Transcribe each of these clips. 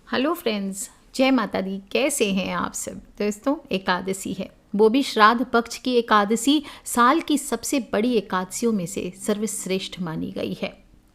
Hello friends, जय माता दी। कैसे हैं आप सब दोस्तों? एकादशी है, वो भी श्राद्ध पक्ष की एकादशी साल की सबसे बड़ी एकादशियों में से सर्वश्रेष्ठ मानी गई है।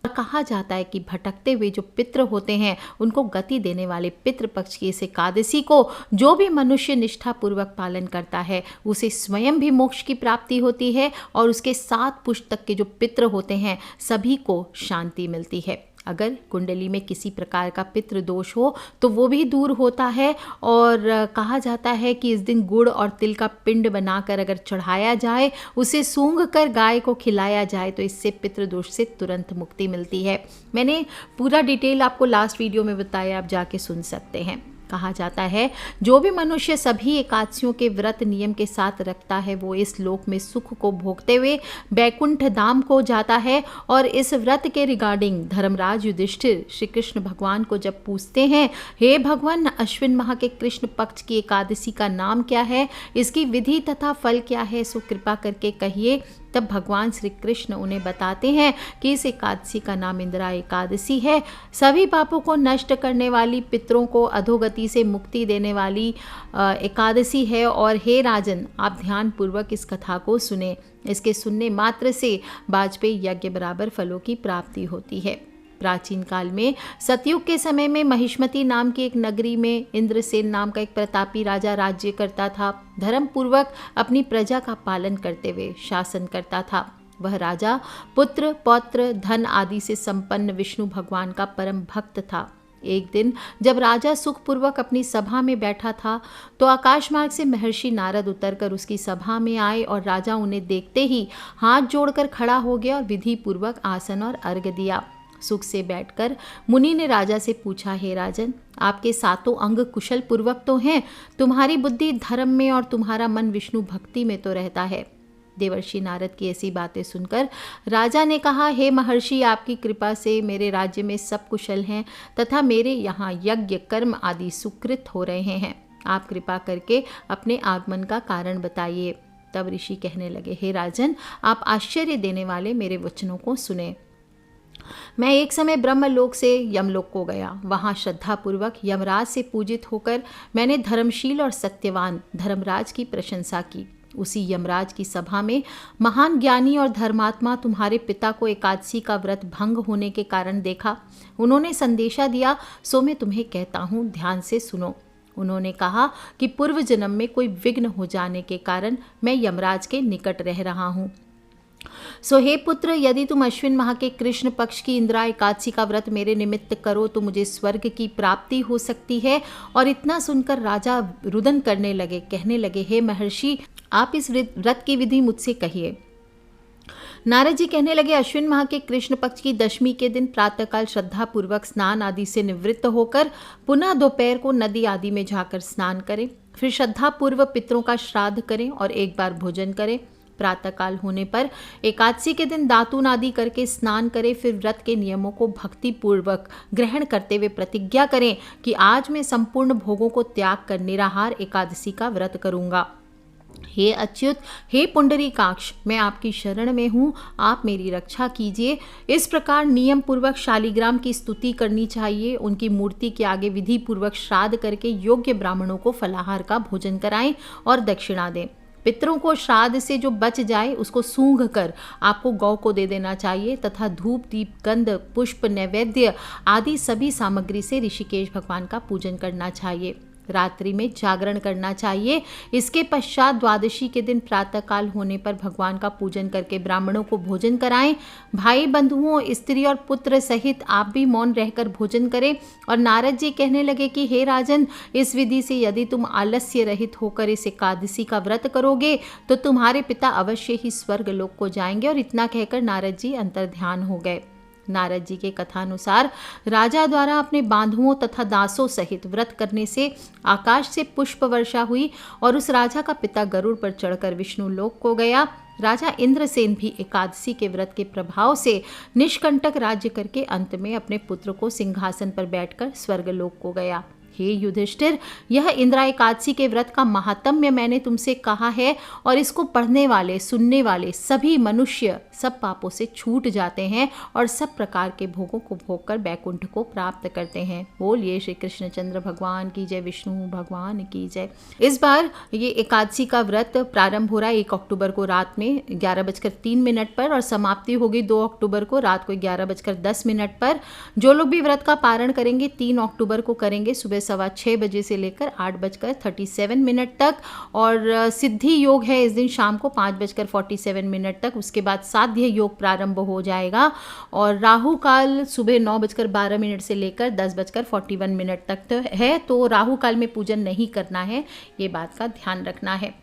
और कहा जाता है कि भटकते हुए जो पितृ होते हैं उनको गति देने वाले पितृ पक्ष की इस एकादशी को जो भी मनुष्य निष्ठा पूर्वक पालन करता है उसे स्वयं भी मोक्ष की प्राप्ति होती है और उसके 7 पुष्ट तक के जो पितृ होते हैं सभी को शांति मिलती है। अगर कुंडली में किसी प्रकार का पितृ दोष हो तो वो भी दूर होता है। और कहा जाता है कि इस दिन गुड़ और तिल का पिंड बनाकर अगर चढ़ाया जाए, उसे सूंघ कर गाय को खिलाया जाए तो इससे पितृ दोष से तुरंत मुक्ति मिलती है। मैंने पूरा डिटेल आपको लास्ट वीडियो में बताया, आप जाके सुन सकते हैं। कहा जाता है जो भी मनुष्य सभी एकादशियों के व्रत नियम के साथ रखता है वो इस लोक में सुख को भोगते हुए बैकुंठ धाम को जाता है। और इस व्रत के रिगार्डिंग धर्मराज युधिष्ठिर श्री कृष्ण भगवान को जब पूछते हैं, हे भगवान, अश्विन माह के कृष्ण पक्ष की एकादशी का नाम क्या है, इसकी विधि तथा फल क्या है, सो कृपा करके कहिए। तब भगवान श्री कृष्ण उन्हें बताते हैं कि इस एकादशी का नाम इंदिरा एकादशी है। सभी पापों को नष्ट करने वाली, पितरों को अधोगति से मुक्ति देने वाली एकादशी है। और हे राजन, आप ध्यान पूर्वक इस कथा को सुने। इसके सुनने मात्र से वाजपेयी यज्ञ बराबर फलों की प्राप्ति होती है। प्राचीन काल में सतयुग के समय में महिष्मती नाम की एक नगरी में इंद्रसेन नाम का एक प्रतापी राजा राज्य करता था। धर्म पूर्वक अपनी प्रजा का पालन करते हुए शासन करता था। वह राजा पुत्र, पौत्र, धन आदि से संपन्न विष्णु भगवान का परम भक्त था। एक दिन जब राजा सुखपूर्वक अपनी सभा में बैठा था तो आकाश मार्ग से महर्षि नारद उतरकर उसकी सभा में आए और राजा उन्हें देखते ही हाथ जोड़कर खड़ा हो गया और विधि पूर्वक आसन और अर्घ्य दिया। सुख से बैठकर मुनि ने राजा से पूछा, हे राजन, आपके 7 अंग कुशल पूर्वक तो हैं, तुम्हारी बुद्धि धर्म में और तुम्हारा मन विष्णु भक्ति में तो रहता है। देवर्षि नारद की ऐसी बातें सुनकर राजा ने कहा, हे महर्षि, आपकी कृपा से मेरे राज्य में सब कुशल हैं तथा मेरे यहाँ यज्ञ कर्म आदि सुकृत हो रहे हैं। आप कृपा करके अपने आगमन का कारण बताइए। तब ऋषि कहने लगे, हे राजन, आप आश्चर्य देने वाले मेरे वचनों को सुने। मैं एक समय ब्रह्मलोक से यमलोक को गया। वहाँ श्रद्धापूर्वक यमराज से पूजित होकर मैंने धर्मशील और सत्यवान धर्मराज की प्रशंसा की। उसी यमराज की सभा में महान ज्ञानी और धर्मात्मा तुम्हारे पिता को एकादशी का व्रत भंग होने के कारण देखा। उन्होंने संदेशा दिया, सो मैं तुम्हें कहता हूँ, ध्यान से सुनो। उन्होंने कहा कि पूर्व जन्म में कोई विघ्न हो जाने के कारण मैं यमराज के निकट रह रहा हूँ। सो हे पुत्र, यदि तुम अश्विन माह के कृष्ण पक्ष की इंदिरा एकादशी का व्रत मेरे निमित्त करो तो मुझे स्वर्ग की प्राप्ति हो सकती है। और इतना सुनकर राजा रुदन करने लगे, कहने लगे, हे महर्षि, आप इस व्रत की विधि मुझसे कहिए। नारद जी कहने लगे, अश्विन माह के कृष्ण पक्ष की दशमी के दिन प्रातःकाल श्रद्धा पूर्वक स्नान आदि से निवृत्त होकर पुनः दोपहर को नदी आदि में जाकर स्नान करें। फिर श्रद्धा पूर्व पितरों का श्राद्ध करें और एक बार भोजन करें। प्रातःकाल होने पर एकादशी के दिन दातून आदि करके स्नान करें। फिर व्रत के नियमों को भक्ति पूर्वक ग्रहण करते हुए प्रतिज्ञा करें कि आज मैं संपूर्ण भोगों को त्याग कर निराहार एकादशी का व्रत करूंगा। हे अच्युत, हे पुंडरीकाक्ष, मैं आपकी शरण में हूँ, आप मेरी रक्षा कीजिए। इस प्रकार नियम पूर्वक शालिग्राम की स्तुति करनी चाहिए। उनकी मूर्ति के आगे विधि पूर्वक श्राद्ध करके योग्य ब्राह्मणों को फलाहार का भोजन कराएं और दक्षिणा दें। पितरों को श्राद्ध से जो बच जाए उसको सूंघ कर आपको गौ को दे देना चाहिए तथा धूप, दीप, गंध, पुष्प, नैवेद्य आदि सभी सामग्री से ऋषिकेश भगवान का पूजन करना चाहिए। रात्रि में जागरण करना चाहिए। इसके पश्चात द्वादशी के दिन प्रातःकाल होने पर भगवान का पूजन करके ब्राह्मणों को भोजन कराएं। भाई बंधुओं, स्त्री और पुत्र सहित आप भी मौन रहकर भोजन करें। और नारद जी कहने लगे कि हे राजन, इस विधि से यदि तुम आलस्य रहित होकर इस एकादशी का व्रत करोगे तो तुम्हारे पिता अवश्य ही स्वर्ग लोक को जाएंगे। और इतना कहकर नारद जी अंतर्ध्यान हो गए। नारद जी के कथानुसार राजा द्वारा अपने बांधुओं तथा दासों सहित व्रत करने से आकाश से पुष्प वर्षा हुई और उस राजा का पिता गरुड़ पर चढ़कर विष्णु लोक को गया। राजा इंद्रसेन भी एकादशी के व्रत के प्रभाव से निष्कंटक राज्य करके अंत में अपने पुत्र को सिंहासन पर बैठकर स्वर्गलोक को गया। हे युधिष्ठिर, यह इंदिरा एकादशी के व्रत का महात्म्य मैंने तुमसे कहा है और इसको पढ़ने वाले, सुनने वाले सभी मनुष्य सब पापों से छूट जाते हैं और सब प्रकार के भोगों को भोग कर बैकुंठ को प्राप्त करते हैं। बोलिए श्री कृष्णचंद्र भगवान की जय, विष्णु भगवान की जय। इस बार ये एकादशी का व्रत प्रारंभ हो रहा है 1 अक्टूबर को रात में 11:03 पर और समाप्ति होगी 2 अक्टूबर को रात को 11:10 पर। जो लोग भी व्रत का पारण करेंगे 3 अक्टूबर को करेंगे सुबह 6:15 बजे से लेकर 8:37 तक, और सिद्धि योग है इस दिन शाम को 5:47 तक। उसके बाद साध्य योग प्रारंभ हो जाएगा और राहु काल सुबह 9:12 से लेकर 10:41 तक है। तो राहु काल में पूजन नहीं करना है, ये बात का ध्यान रखना है।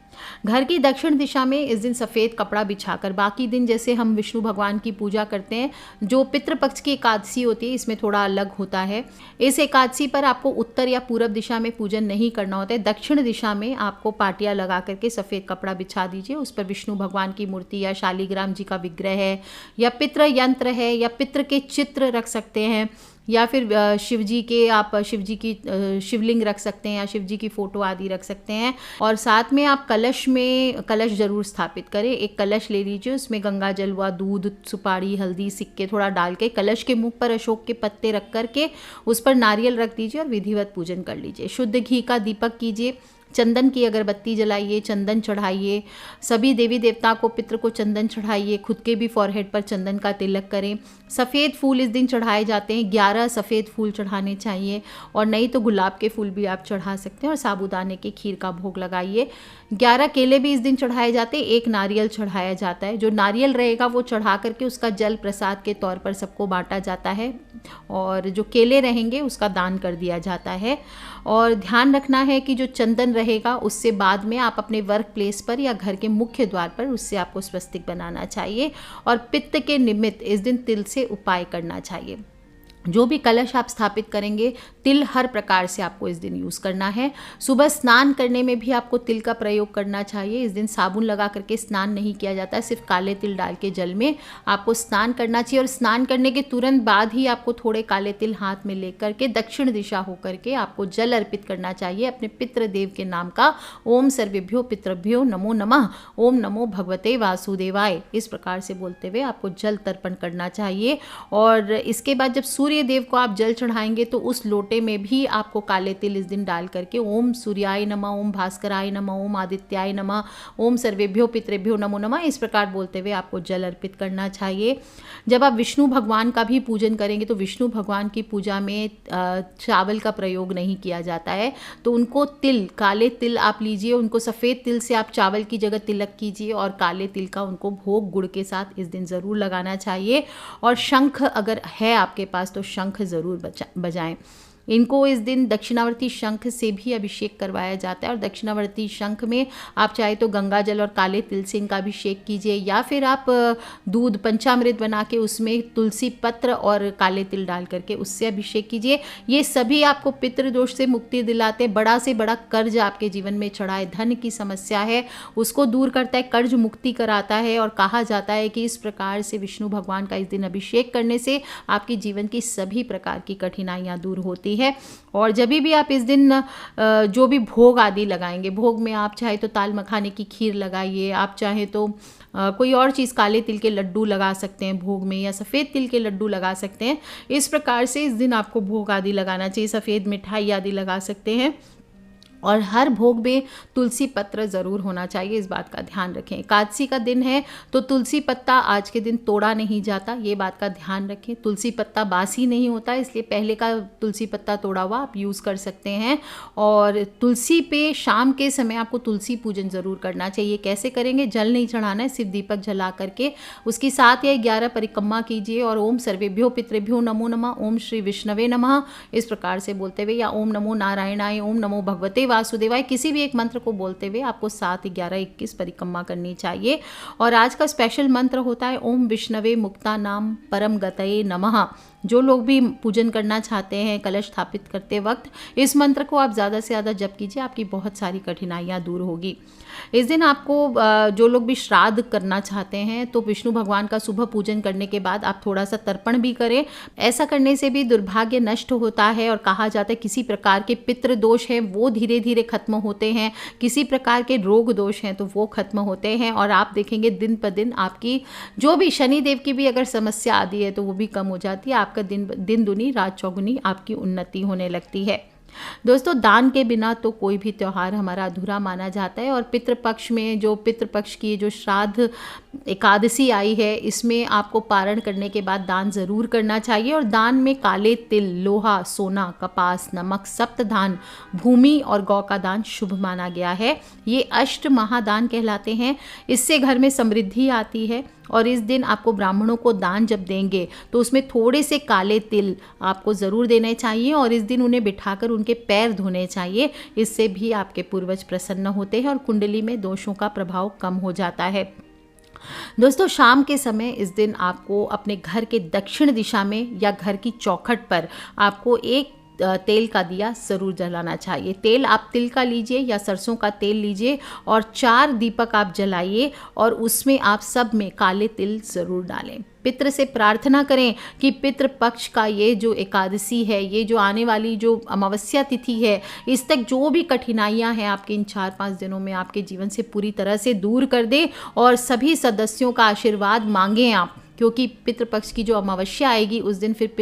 घर की दक्षिण दिशा में इस दिन सफ़ेद कपड़ा बिछाकर, बाकी दिन जैसे हम विष्णु भगवान की पूजा करते हैं, जो पितृपक्ष की एकादशी होती है इसमें थोड़ा अलग होता है। इस एकादशी पर आपको उत्तर या पूर्व दिशा में पूजन नहीं करना होता है। दक्षिण दिशा में आपको पाटिया लगा करके सफ़ेद कपड़ा बिछा दीजिए, उस पर विष्णु भगवान की मूर्ति या शालिग्राम जी का विग्रह है या पितृ यंत्र है या पितृ के चित्र रख सकते हैं, या फिर शिव जी की शिवलिंग रख सकते हैं या शिव जी की फ़ोटो आदि रख सकते हैं। और साथ में आप कलश जरूर स्थापित करें। एक कलश ले लीजिए, उसमें गंगा जल व दूध, सुपारी, हल्दी, सिक्के थोड़ा डाल के कलश के मुख पर अशोक के पत्ते रख करके उस पर नारियल रख दीजिए और विधिवत पूजन कर लीजिए। शुद्ध घी का दीपक कीजिए, चंदन की अगरबत्ती जलाइए, चंदन चढ़ाइए, सभी देवी देवता को, पितृ को चंदन चढ़ाइए, खुद के भी फॉरहेड पर चंदन का तिलक करें। सफ़ेद फूल इस दिन चढ़ाए जाते हैं, 11 सफ़ेद फूल चढ़ाने चाहिए, और नहीं तो गुलाब के फूल भी आप चढ़ा सकते हैं। और साबूदाने की खीर का भोग लगाइए। 11 केले भी इस दिन चढ़ाए जाते हैं, 1 नारियल चढ़ाया जाता है। जो नारियल रहेगा वो चढ़ा करके उसका जल प्रसाद के तौर पर सबको बांटा जाता है, और जो केले रहेंगे उसका दान कर दिया जाता है। और ध्यान रखना है कि जो चंदन रहेगा उससे बाद में आप अपने वर्क प्लेस पर या घर के मुख्य द्वार पर उससे आपको स्वस्तिक बनाना चाहिए। और पित्त के निमित्त इस दिन तिल से उपाय करना चाहिए। जो भी कलश आप स्थापित करेंगे, तिल हर प्रकार से आपको इस दिन यूज़ करना है। सुबह स्नान करने में भी आपको तिल का प्रयोग करना चाहिए। इस दिन साबुन लगा करके स्नान नहीं किया जाता है, सिर्फ काले तिल डाल के जल में आपको स्नान करना चाहिए। और स्नान करने के तुरंत बाद ही आपको थोड़े काले तिल हाथ में लेकर के दक्षिण दिशा होकर के आपको जल अर्पित करना चाहिए अपने पितृदेव के नाम का। ओम सर्वेभ्यो पितृभ्यो नमो नमः, ओम नमो भगवते वासुदेवाय, इस प्रकार से बोलते हुए आपको जल तर्पण करना चाहिए। और इसके बाद जब सूर्य देव को आप जल चढ़ाएंगे तो उस लोटे में भी आपको काले तिल इस दिन डाल करके ओम सूर्याय नमः, ओम भास्कराय नमः, ओम आदित्याय नमः, ओम सर्वेभ्यो पितृभ्यो नमो नमः, इस प्रकार बोलते हुए आपको जल अर्पित करना चाहिए। जब आप विष्णु भगवान का भी पूजन करेंगे तो विष्णु भगवान की पूजा में चावल का प्रयोग नहीं किया जाता है, तो उनको काले तिल आप लीजिए, उनको सफ़ेद तिल से आप चावल की जगह तिलक कीजिए और काले तिल का उनको भोग गुड़ के साथ इस दिन ज़रूर लगाना चाहिए। और शंख अगर है आपके पास तो शंख ज़रूर बजाएं। इनको इस दिन दक्षिणावर्ती शंख से भी अभिषेक करवाया जाता है, और दक्षिणावर्ती शंख में आप चाहे तो गंगा जल और काले तिल से इनका अभिषेक कीजिए, या फिर आप दूध पंचामृत बना के उसमें तुलसी पत्र और काले तिल डाल करके उससे अभिषेक कीजिए। ये सभी आपको पितृदोष से मुक्ति दिलाते हैं। बड़ा से बड़ा कर्ज आपके जीवन में चढ़ा है, धन की समस्या है, उसको दूर करता है, कर्ज मुक्ति कराता है। और कहा जाता है कि इस प्रकार से विष्णु भगवान का इस दिन अभिषेक करने से आपके जीवन की सभी प्रकार की कठिनाइयाँ दूर होती है। और जब भी आप इस दिन जो भी भोग आदि लगाएंगे, भोग में आप चाहे तो ताल मखाने की खीर लगाइए, आप चाहे तो कोई और चीज़, काले तिल के लड्डू लगा सकते हैं भोग में, या सफ़ेद तिल के लड्डू लगा सकते हैं। इस प्रकार से इस दिन आपको भोग आदि लगाना चाहिए, सफ़ेद मिठाई आदि लगा सकते हैं। और हर भोग में तुलसी पत्र ज़रूर होना चाहिए, इस बात का ध्यान रखें। एकादशी का दिन है तो तुलसी पत्ता आज के दिन तोड़ा नहीं जाता, ये बात का ध्यान रखें। तुलसी पत्ता बासी नहीं होता, इसलिए पहले का तुलसी पत्ता तोड़ा हुआ आप यूज़ कर सकते हैं। और तुलसी पे शाम के समय आपको तुलसी पूजन ज़रूर करना चाहिए। कैसे करेंगे? जल नहीं चढ़ाना है, सिर्फ दीपक जला करके उसकी 7 या 11 परिक्रमा कीजिए और ओम सर्वेभ्यो पितृभ्यो नमो नमः, ओम श्री विष्णवे नमः, इस प्रकार से बोलते हुए, या ओम नमो नारायणाय, ओम नमो भगवते वासुदेवाय, किसी भी एक मंत्र को बोलते हुए आपको 7, 11, 21 परिक्रमा करनी चाहिए। और आज का स्पेशल मंत्र होता है ओम विष्णवे मुक्ता नाम परम गतये नमः। जो लोग भी पूजन करना चाहते हैं कलश स्थापित करते वक्त इस मंत्र को आप ज़्यादा से ज़्यादा जप कीजिए, आपकी बहुत सारी कठिनाइयाँ दूर होगी। इस दिन आपको जो लोग भी श्राद्ध करना चाहते हैं तो विष्णु भगवान का सुबह पूजन करने के बाद आप थोड़ा सा तर्पण भी करें। ऐसा करने से भी दुर्भाग्य नष्ट होता है और कहा जाता है किसी प्रकार के पितृ दोष हैं वो धीरे धीरे खत्म होते हैं, किसी प्रकार के रोग दोष हैं तो वो खत्म होते हैं, और आप देखेंगे दिन पर दिन आपकी जो भी शनि देव की भी अगर समस्या आदि है तो वो भी कम हो जाती है। आपका दिन दुनी रात चौगुनी आपकी उन्नति होने लगती है। दोस्तों, दान के बिना तो कोई भी त्यौहार हमारा अधूरा माना जाता है, और पितृपक्ष में जो पितृपक्ष की जो श्राद्ध एकादशी आई है इसमें आपको पारण करने के बाद दान जरूर करना चाहिए। और दान में काले तिल, लोहा, सोना, कपास, नमक, सप्तधान, भूमि और गौ का दान शुभ माना गया है। ये अष्ट महादान कहलाते हैं। इससे घर में समृद्धि आती है, और इस दिन आपको ब्राह्मणों को दान जब देंगे तो उसमें थोड़े से काले तिल आपको ज़रूर देने चाहिए, और इस दिन उन्हें बिठाकर उनके पैर धोने चाहिए। इससे भी आपके पूर्वज प्रसन्न होते हैं और कुंडली में दोषों का प्रभाव कम हो जाता है। दोस्तों, शाम के समय इस दिन आपको अपने घर के दक्षिण दिशा में या घर की चौखट पर आपको एक तेल का दिया ज़रूर जलाना चाहिए। तेल आप तिल का लीजिए या सरसों का तेल लीजिए और 4 दीपक आप जलाइए और उसमें आप सब में काले तिल ज़रूर डालें। पितृ से प्रार्थना करें कि पितृ पक्ष का ये जो एकादशी है, ये जो आने वाली जो अमावस्या तिथि है, इस तक जो भी कठिनाइयां हैं आपके इन 4-5 दिनों में आपके जीवन से पूरी तरह से दूर कर दे, और सभी सदस्यों का आशीर्वाद मांगें आप, क्योंकि पितृपक्ष की जो अमावस्या आएगी उस दिन फिर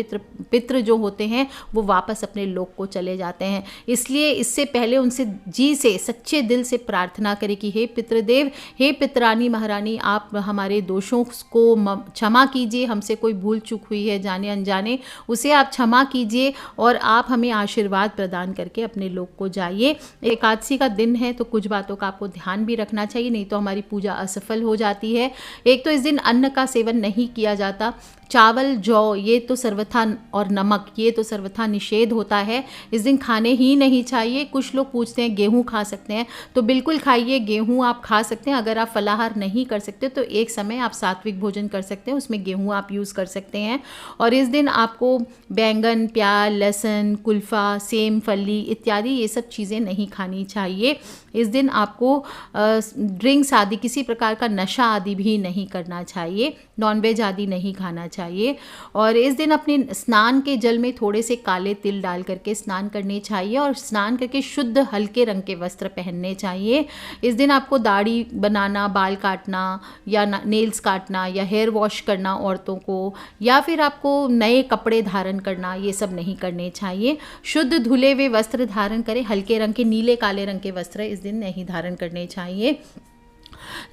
पितृ जो होते हैं वो वापस अपने लोक को चले जाते हैं। इसलिए इससे पहले उनसे जी से सच्चे दिल से प्रार्थना करें कि हे पितृदेव, हे पितरानी महारानी, आप हमारे दोषों को क्षमा कीजिए, हमसे कोई भूल चूक हुई है जाने अनजाने उसे आप क्षमा कीजिए और आप हमें आशीर्वाद प्रदान करके अपने लोक को जाइए। एकादशी का दिन है तो कुछ बातों का आपको ध्यान भी रखना चाहिए, नहीं तो हमारी पूजा असफल हो जाती है। एक तो इस दिन अन्न का सेवन नहीं किया जाता, चावल, जौ ये तो सर्वथा, और नमक ये तो सर्वथा निषेध होता है, इस दिन खाने ही नहीं चाहिए। कुछ लोग पूछते हैं गेहूं खा सकते हैं, तो बिल्कुल खाइए, गेहूं आप खा सकते हैं। अगर आप फलाहार नहीं कर सकते तो एक समय आप सात्विक भोजन कर सकते हैं, उसमें गेहूं आप यूज़ कर सकते हैं। और इस दिन आपको बैंगन, प्याज, लहसुन, कुल्फ़ा, सेम, फली इत्यादि ये सब चीज़ें नहीं खानी चाहिए। इस दिन आपको ड्रिंक्स आदि, किसी प्रकार का नशा आदि भी नहीं करना चाहिए, नॉनवेज आदि नहीं खाना चाहिए। और इस दिन अपने स्नान के जल में थोड़े से काले तिल डाल करके स्नान करने चाहिए, और स्नान करके शुद्ध हल्के रंग के वस्त्र पहनने चाहिए। इस दिन आपको दाढ़ी बनाना, बाल काटना या नेल्स काटना या हेयर वॉश करना औरतों को, या फिर आपको नए कपड़े धारण करना, ये सब नहीं करने चाहिए। शुद्ध धुले हुए वस्त्र धारण करें, हल्के रंग के, नीले काले रंग के वस्त्र इस दिन नहीं धारण करने चाहिए।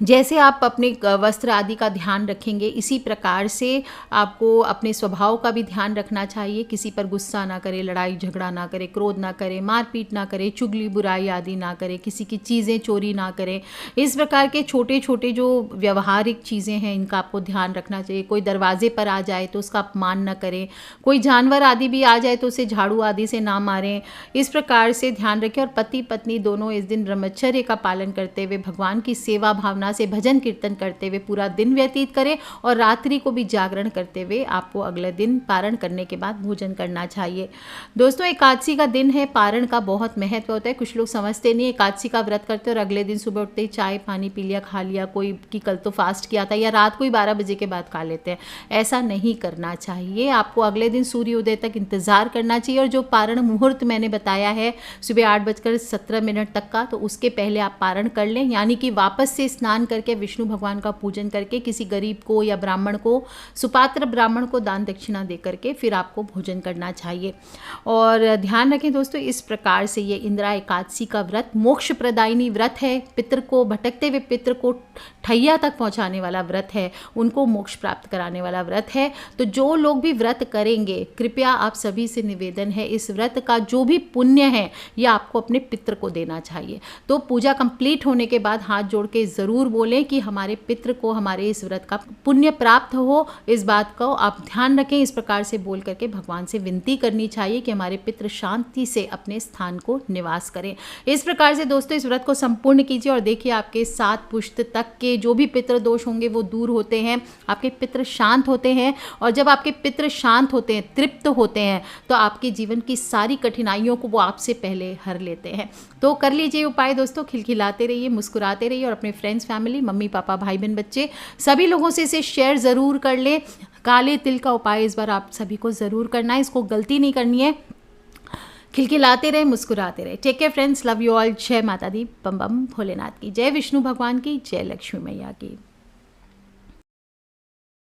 जैसे आप अपने वस्त्र आदि का ध्यान रखेंगे इसी प्रकार से आपको अपने स्वभाव का भी ध्यान रखना चाहिए। किसी पर गुस्सा ना करें, लड़ाई झगड़ा ना करें, क्रोध ना करें, मारपीट ना करें, चुगली बुराई आदि ना करें, किसी की चीज़ें चोरी ना करें। इस प्रकार के छोटे छोटे जो व्यवहारिक चीज़ें हैं इनका आपको ध्यान रखना चाहिए। कोई दरवाजे पर आ जाए तो उसका अपमान न करें, कोई जानवर आदि भी आ जाए तो उसे झाड़ू आदि से ना मारें। इस प्रकार से ध्यान रखें। और पति पत्नी दोनों इस दिन ब्रह्मचर्य का पालन करते हुए भगवान की सेवा भावना से भजन कीर्तन करते हुए पूरा दिन व्यतीत करें, और रात्रि को भी जागरण करते हुए आपको अगले दिन पारण करने के बाद भोजन करना चाहिए। दोस्तों, एकादशी का दिन है, पारण का बहुत महत्व होता है। कुछ लोग समझते नहीं, एकादशी का व्रत करते और अगले दिन सुबह उठते ही चाय पानी पी लिया, खा लिया, कोई कि कल तो फास्ट किया था, या रात को ही 12 बजे के बाद खा लेते हैं। ऐसा नहीं करना चाहिए। आपको अगले दिन सूर्योदय तक इंतजार करना चाहिए, और जो पारण मुहूर्त मैंने बताया है सुबह 8:17 तक का, तो उसके पहले आप पारण कर लें, यानी कि वापस से स्नान करके विष्णु भगवान का पूजन करके किसी गरीब को या ब्राह्मण को, सुपात्र ब्राह्मण को दान दक्षिणा दे करके फिर आपको भोजन करना चाहिए। और ध्यान रखें दोस्तों, इस प्रकार से ये इंदिरा एकादशी का व्रत मोक्ष प्रदायिनी व्रत है। पितृ को, भटकते हुए पितृ को ठैया तक पहुंचाने वाला व्रत है, उनको मोक्ष प्राप्त कराने वाला व्रत है। तो जो लोग भी व्रत करेंगे, कृपया आप सभी से निवेदन है, इस व्रत का जो भी पुण्य है ये आपको अपने पितृ को देना चाहिए। तो पूजा कंप्लीट होने के बाद हाथ जोड़ के से ज़रूर बोलें कि हमारे पितृ को हमारे इस व्रत का पुण्य प्राप्त हो। इस बात को आप ध्यान रखें। इस प्रकार से बोल करके भगवान से विनती करनी चाहिए कि हमारे पितृ शांति से अपने स्थान को निवास करें। इस प्रकार से दोस्तों इस व्रत को संपूर्ण कीजिए और देखिए आपके 7 पुश्त तक के जो भी पितृ दोष होंगे वो दूर होते हैं, आपके पितृ शांत होते हैं। और जब आपके पितृ शांत होते हैं, तृप्त होते हैं, तो आपके जीवन की सारी कठिनाइयों को वो आपसे पहले हर लेते हैं। तो कर लीजिए उपाय दोस्तों, खिलखिलाते रहिए, मुस्कुराते रहिए और अपने फ्रेंड्स, फैमिली, मम्मी पापा, भाई बहन, बच्चे सभी लोगों से इसे शेयर ज़रूर कर लें। काले तिल का उपाय इस बार आप सभी को ज़रूर करना है, इसको गलती नहीं करनी है। खिलखिलाते रहे, मुस्कुराते रहे। Take care friends, love you all. जय माता दी, बम बम भोलेनाथ की जय, विष्णु भगवान की जय, लक्ष्मी मैया की।